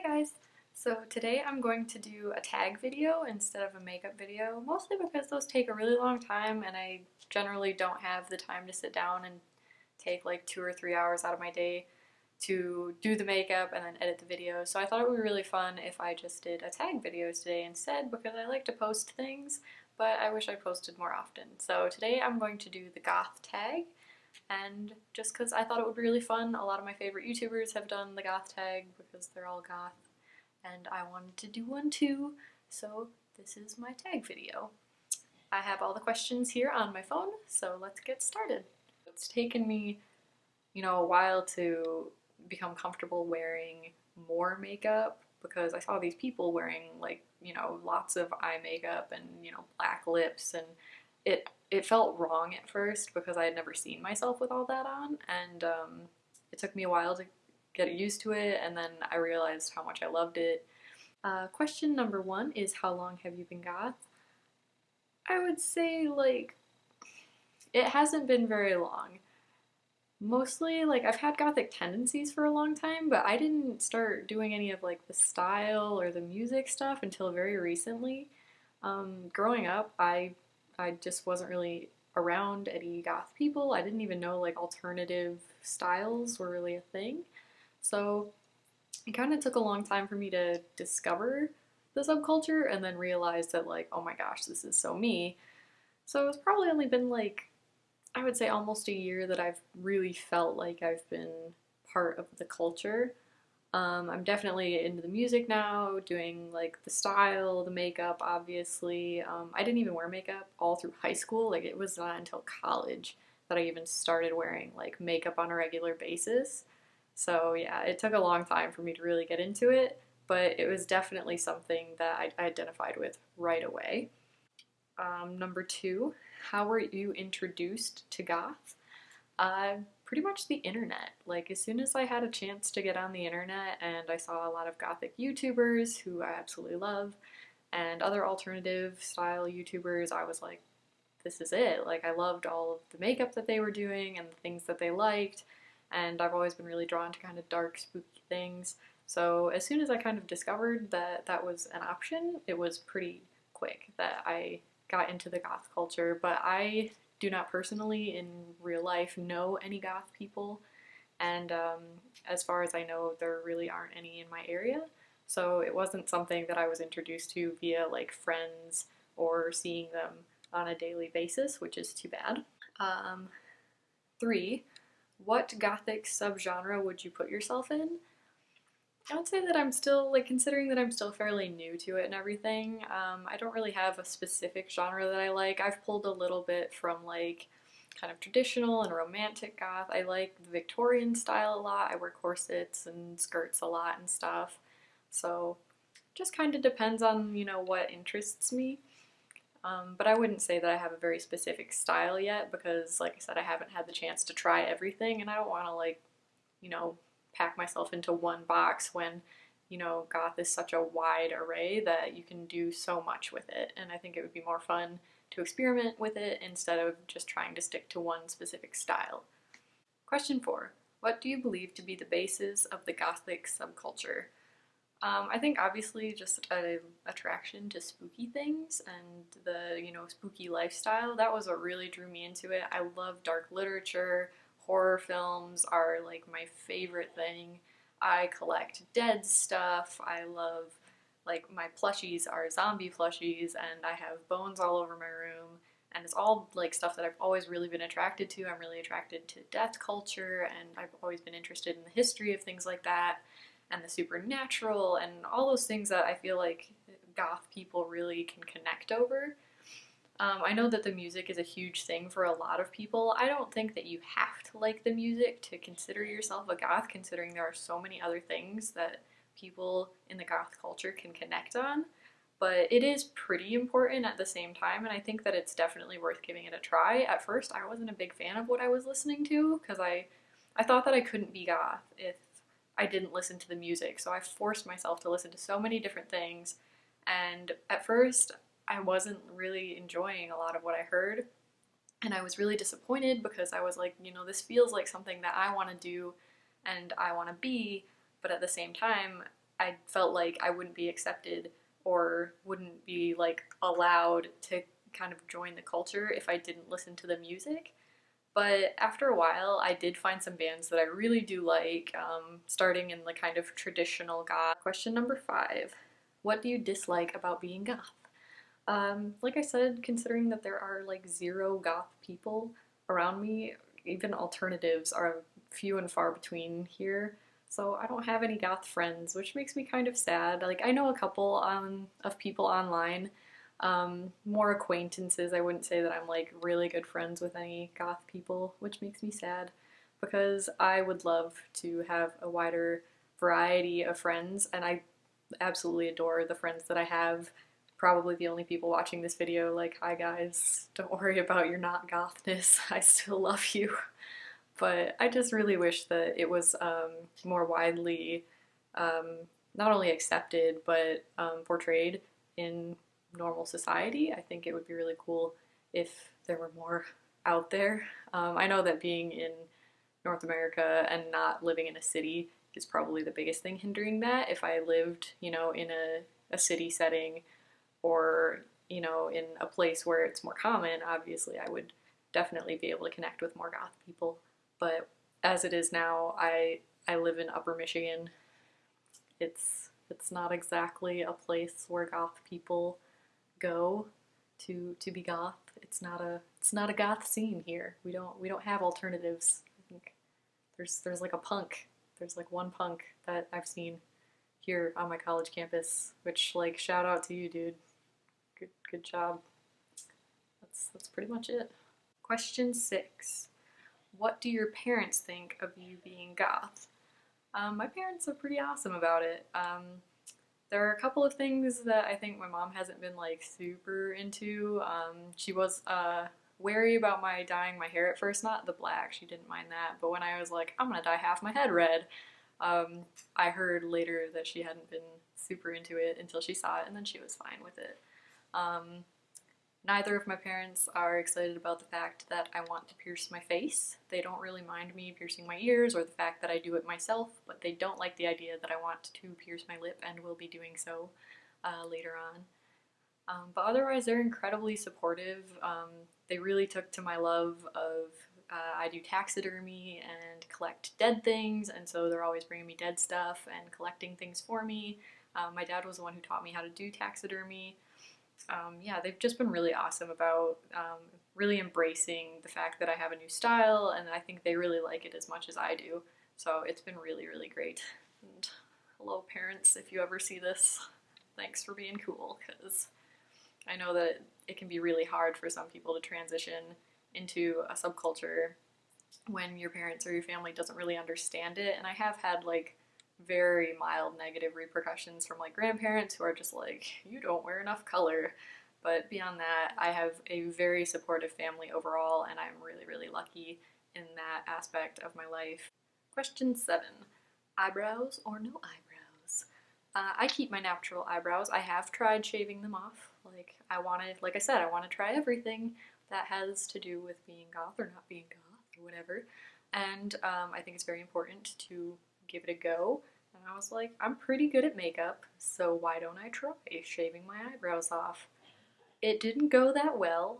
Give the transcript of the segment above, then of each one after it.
Hi guys! So today I'm going to do a tag video instead of a makeup video, mostly because those take a really long time and I generally don't have the time to sit down and take like 2 or 3 hours out of my day to do the makeup and then edit the video. So I thought it would be really fun if I just did a tag video today instead because I like to post things, but I wish I posted more often. So today I'm going to do the goth tag, and just because I thought it would be really fun. A lot of my favorite YouTubers have done the goth tag because they're all goth, and I wanted to do one too, so this is my tag video. I have all the questions here on my phone, so let's get started. It's taken me, a while to become comfortable wearing more makeup because I saw these people wearing like, lots of eye makeup and, black lips, and it felt wrong at first because I had never seen myself with all that on, and it took me a while to get used to it, and then I realized how much I loved it. Question number one is, how long have you been goth? I would say, like, it hasn't been very long. Mostly, like, I've had gothic tendencies for a long time, but I didn't start doing any of, like, the style or the music stuff until very recently. Growing up, I just wasn't really around any goth people. I didn't even know, like, alternative styles were really a thing. So it kind of took a long time for me to discover the subculture and then realize that, like, oh my gosh, this is so me. So it's probably only been like, I would say almost a year that I've really felt like I've been part of the culture. I'm definitely into the music now, doing like the style, the makeup, obviously. I didn't even wear makeup all through high school. Like, it was not until college that I even started wearing like makeup on a regular basis. So yeah, it took a long time for me to really get into it, but it was definitely something that I identified with right away. Number two, how were you introduced to goth? Pretty much the internet. Like, as soon as I had a chance to get on the internet and I saw a lot of gothic YouTubers who I absolutely love and other alternative style YouTubers, I was like, this is it. Like, I loved all of the makeup that they were doing and the things that they liked, and I've always been really drawn to kind of dark, spooky things. So as soon as I kind of discovered that that was an option, it was pretty quick that I got into the goth culture. But I do not personally in real life know any goth people, and as far as I know, there really aren't any in my area. So it wasn't something that I was introduced to via like friends or seeing them on a daily basis, which is too bad. Um, Three, what gothic subgenre would you put yourself in? I would say that I'm still, like, considering that I'm still fairly new to it and everything, I don't really have a specific genre that I like. I've pulled a little bit from, like, kind of traditional and romantic goth. I like the Victorian style a lot. I wear corsets and skirts a lot and stuff. So, just kind of depends on, what interests me. But I wouldn't say that I have a very specific style yet because, like I said, I haven't had the chance to try everything, and I don't want to, like, you know, pack myself into one box when, goth is such a wide array that you can do so much with it. And I think it would be more fun to experiment with it instead of just trying to stick to one specific style. Question four, what do you believe to be the basis of the gothic subculture? I think obviously just an attraction to spooky things and the, spooky lifestyle. That was what really drew me into it. I love dark literature. Horror films are like my favorite thing. I collect dead stuff. I love, like, my plushies are zombie plushies, and I have bones all over my room. And it's all like stuff that I've always really been attracted to. I'm really attracted to death culture, and I've always been interested in the history of things like that and the supernatural and all those things that I feel like goth people really can connect over. I know that the music is a huge thing for a lot of people. I don't think that you have to like the music to consider yourself a goth, considering there are so many other things that people in the goth culture can connect on. But it is pretty important at the same time, and I think that it's definitely worth giving it a try. At first, I wasn't a big fan of what I was listening to because I thought that I couldn't be goth if I didn't listen to the music. So I forced myself to listen to so many different things, and at first, I wasn't really enjoying a lot of what I heard, and I was really disappointed because I was like, this feels like something that I want to do and I want to be, but at the same time, I felt like I wouldn't be accepted or wouldn't be like allowed to kind of join the culture if I didn't listen to the music. But after a while, I did find some bands that I really do like, starting in the kind of traditional goth. Question number 5. What do you dislike about being goth? Like I said, considering that there are like 0 goth people around me, even alternatives are few and far between here. So I don't have any goth friends, which makes me kind of sad. Like I know a couple of people online, more acquaintances. I wouldn't say that I'm like really good friends with any goth people, which makes me sad because I would love to have a wider variety of friends, and I absolutely adore the friends that I have. Probably the only people watching this video, like, hi guys, don't worry about your not gothness, I still love you. But I just really wish that it was more widely not only accepted but portrayed in normal society. I think it would be really cool if there were more out there. I know that being in North America and not living in a city is probably the biggest thing hindering that. If I lived, you know, in a city setting or, you know, in a place where it's more common, obviously I would definitely be able to connect with more goth people. But as it is now, I live in Upper Michigan. It's not exactly a place where goth people go to be goth. It's not a goth scene here. We don't have alternatives. I think there's like a punk. There's like one punk that I've seen here on my college campus, which, like, shout out to you, dude. Good job. That's pretty much it. Question 6. What do your parents think of you being goth? My parents are pretty awesome about it. There are a couple of things that I think my mom hasn't been like super into. She was wary about my dyeing my hair at first, not the black, she didn't mind that, but when I was like, I'm gonna dye half my head red, I heard later that she hadn't been super into it until she saw it, and then she was fine with it. Neither of my parents are excited about the fact that I want to pierce my face. They don't really mind me piercing my ears or the fact that I do it myself, but they don't like the idea that I want to pierce my lip and will be doing so later on. But otherwise, they're incredibly supportive. They really took to my love of I do taxidermy and collect dead things, and so they're always bringing me dead stuff and collecting things for me. My dad was the one who taught me how to do taxidermy. Yeah, they've just been really awesome about really embracing the fact that I have a new style, and I think they really like it as much as I do. So it's been really, really great. And hello, parents, if you ever see this, thanks for being cool, because I know that it can be really hard for some people to transition into a subculture when your parents or your family doesn't really understand it. And I have had like very mild negative repercussions from like grandparents who are just like, you don't wear enough color. But beyond that, I have a very supportive family overall, and I'm really, really lucky in that aspect of my life. Question 7. Eyebrows or no eyebrows? I keep my natural eyebrows. I have tried shaving them off. Like I said, I want to try everything that has to do with being goth or not being goth or whatever. And I think it's very important to give it a go. And I was like, I'm pretty good at makeup, so why don't I try shaving my eyebrows off? It didn't go that well.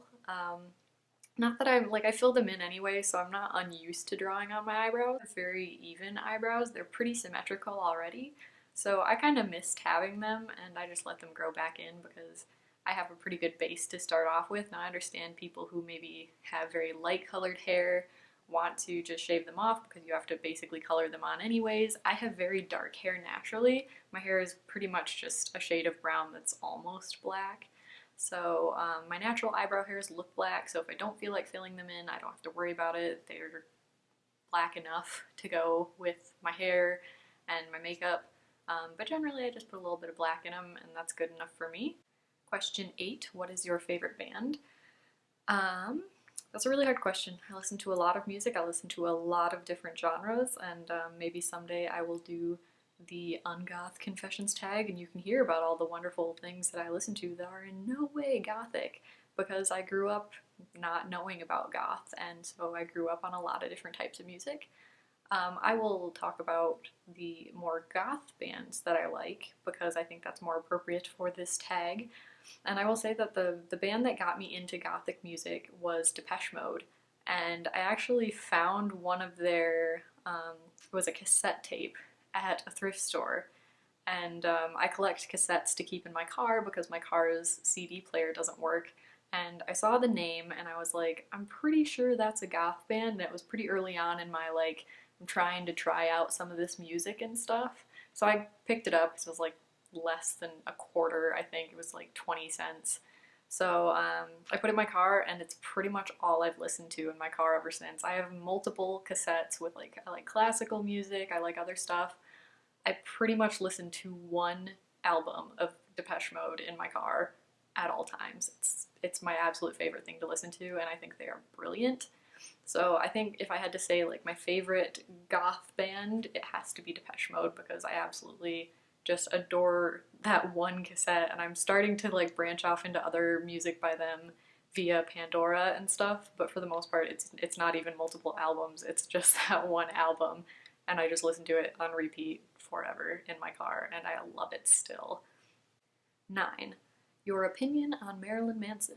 Not that I filled them in anyway, so I'm not unused to drawing on my eyebrows. Very even eyebrows. They're pretty symmetrical already. So I kind of missed having them, and I just let them grow back in because I have a pretty good base to start off with. Now I understand people who maybe have very light colored hair want to just shave them off because you have to basically color them on anyways. I have very dark hair naturally. My hair is pretty much just a shade of brown that's almost black. So my natural eyebrow hairs look black, so if I don't feel like filling them in, I don't have to worry about it. They're black enough to go with my hair and my makeup. But generally I just put a little bit of black in them, and that's good enough for me. Question 8, what is your favorite band? That's a really hard question. I listen to a lot of music, I listen to a lot of different genres, and maybe someday I will do the Ungoth Confessions tag and you can hear about all the wonderful things that I listen to that are in no way gothic, because I grew up not knowing about goth, and so I grew up on a lot of different types of music. I will talk about the more goth bands that I like because I think that's more appropriate for this tag. And I will say that the band that got me into gothic music was Depeche Mode. And I actually found one of their, it was a cassette tape at a thrift store. And I collect cassettes to keep in my car because my car's CD player doesn't work. And I saw the name and I was like, I'm pretty sure that's a goth band. And it was pretty early on in my like, I'm trying to try out some of this music and stuff. So I picked it up because it was like less than a quarter, I think. It was like 20 cents. So I put it in my car and it's pretty much all I've listened to in my car ever since. I have multiple cassettes with like, I like classical music, I like other stuff. I pretty much listen to one album of Depeche Mode in my car at all times. It's my absolute favorite thing to listen to, and I think they are brilliant. So I think if I had to say like my favorite goth band, it has to be Depeche Mode because I absolutely just adore that one cassette, and I'm starting to like branch off into other music by them via Pandora and stuff, but for the most part it's not even multiple albums, it's just that one album, and I just listen to it on repeat forever in my car, and I love it still. 9. Your opinion on Marilyn Manson.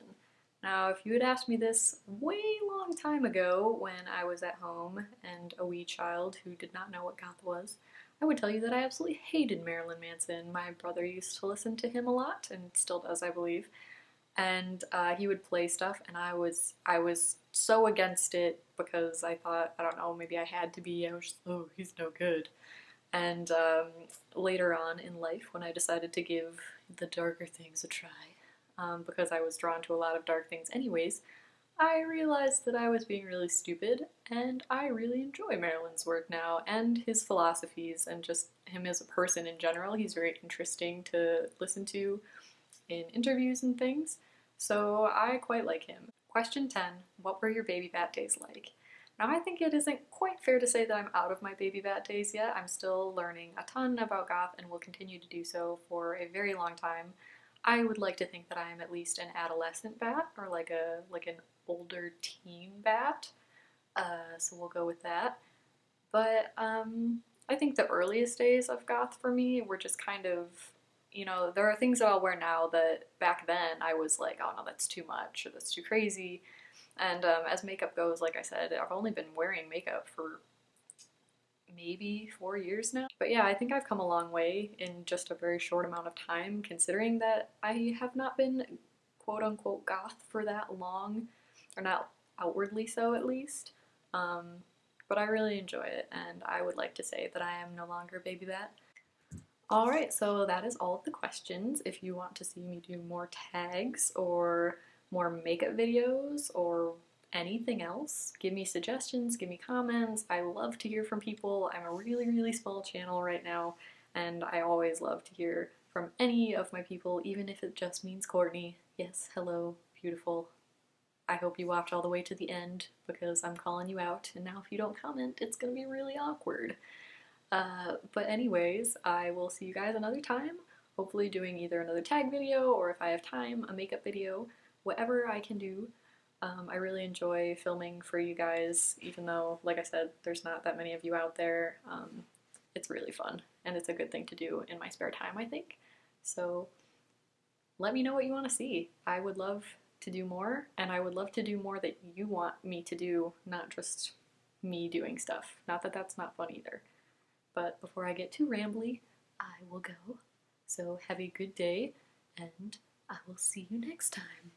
Now, if you had asked me this way long time ago when I was at home and a wee child who did not know what goth was, I would tell you that I absolutely hated Marilyn Manson. My brother used to listen to him a lot, and still does, I believe. And he would play stuff, and I was so against it because I thought, I don't know, maybe I had to be. I was just, oh, he's no good. And later on in life, when I decided to give the darker things a try, because I was drawn to a lot of dark things anyways, I realized that I was being really stupid, and I really enjoy Marilyn's work now, and his philosophies, and just him as a person in general. He's very interesting to listen to in interviews and things, so I quite like him. Question 10, what were your baby bat days like? Now, I think it isn't quite fair to say that I'm out of my baby bat days yet. I'm still learning a ton about goth and will continue to do so for a very long time. I would like to think that I am at least an adolescent bat, or like an older teen bat. So we'll go with that. But I think the earliest days of goth for me were just kind of, you know, there are things that I'll wear now that back then I was like, oh no, that's too much, or that's too crazy. And as makeup goes, like I said, I've only been wearing makeup for maybe 4 years now. But yeah, I think I've come a long way in just a very short amount of time, considering that I have not been quote unquote goth for that long, or not outwardly so at least. But I really enjoy it, and I would like to say that I am no longer a baby bat. Alright, so that is all of the questions. If you want to see me do more tags or more makeup videos or anything else, give me suggestions, give me comments. I love to hear from people. I'm a really, really small channel right now, and I always love to hear from any of my people, even if it just means Courtney. Yes, hello, beautiful. I hope you watch all the way to the end because I'm calling you out, and now if you don't comment, it's gonna be really awkward. But anyways, I will see you guys another time, hopefully doing either another tag video or if I have time, a makeup video, whatever I can do. I really enjoy filming for you guys, even though, like I said, there's not that many of you out there. It's really fun, and it's a good thing to do in my spare time, I think. So let me know what you want to see. I would love to do more, and I would love to do more that you want me to do, not just me doing stuff. Not that that's not fun either. But before I get too rambly, I will go. So have a good day, and I will see you next time.